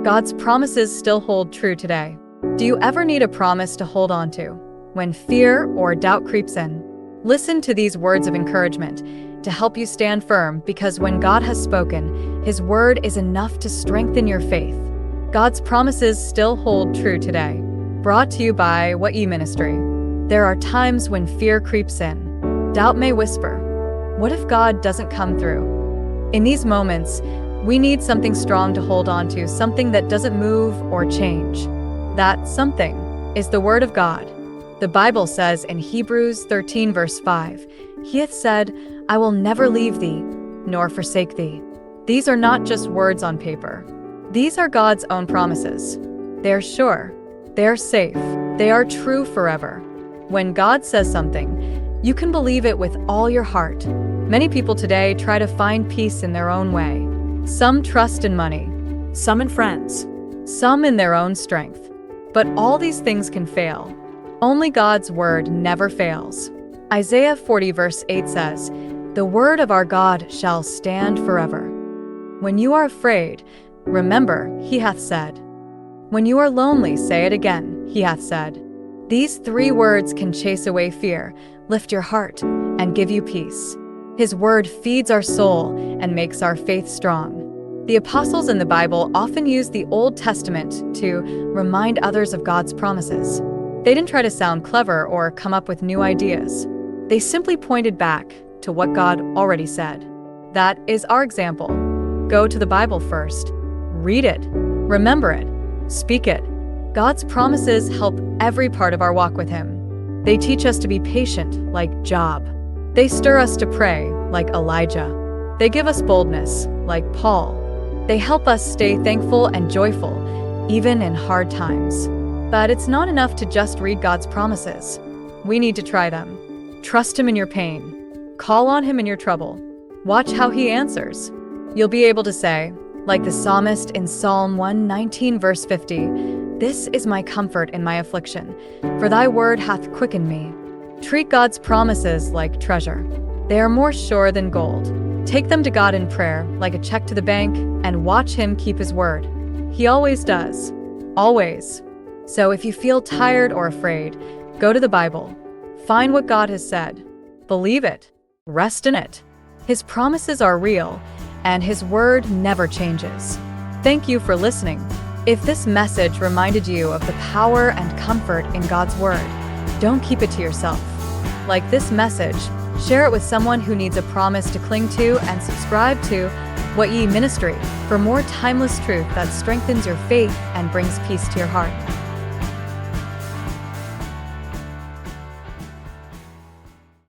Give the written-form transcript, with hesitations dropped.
God's promises still hold true today. Do you ever need a promise to hold on to when fear or doubt creeps in? Listen to these words of encouragement to help you stand firm, because when God has spoken, His word is enough to strengthen your faith. God's promises still hold true today. Brought to you by Wot Ye Ministry. There are times when fear creeps in. Doubt may whisper, "What if God doesn't come through?" In these moments, we need something strong to hold on to, something that doesn't move or change. That something is the Word of God. The Bible says in Hebrews 13 verse 5, "He hath said, I will never leave thee, nor forsake thee." These are not just words on paper. These are God's own promises. They are sure. They are safe. They are true forever. When God says something, you can believe it with all your heart. Many people today try to find peace in their own way. Some trust in money, some in friends, some in their own strength. But all these things can fail. Only God's word never fails. Isaiah 40 verse 8 says, "The word of our God shall stand forever." When you are afraid, remember, He hath said. When you are lonely, say it again, He hath said. These three words can chase away fear, lift your heart, and give you peace. His word feeds our soul and makes our faith strong. The apostles in the Bible often used the Old Testament to remind others of God's promises. They didn't try to sound clever or come up with new ideas. They simply pointed back to what God already said. That is our example. Go to the Bible first. Read it. Remember it. Speak it. God's promises help every part of our walk with Him. They teach us to be patient, like Job. They stir us to pray, like Elijah. They give us boldness, like Paul. They help us stay thankful and joyful, even in hard times. But it's not enough to just read God's promises. We need to try them. Trust Him in your pain. Call on Him in your trouble. Watch how He answers. You'll be able to say, like the psalmist in Psalm 119 verse 50, "This is my comfort in my affliction, for thy word hath quickened me." Treat God's promises like treasure. They are more sure than gold. Take them to God in prayer, like a check to the bank, and watch Him keep His word. He always does. Always. So if you feel tired or afraid, go to the Bible. Find what God has said. Believe it. Rest in it. His promises are real, and His word never changes. Thank you for listening. If this message reminded you of the power and comfort in God's word, don't keep it to yourself. Like this message, share it with someone who needs a promise to cling to, and subscribe to Wot Ye Ministry for more timeless truth that strengthens your faith and brings peace to your heart.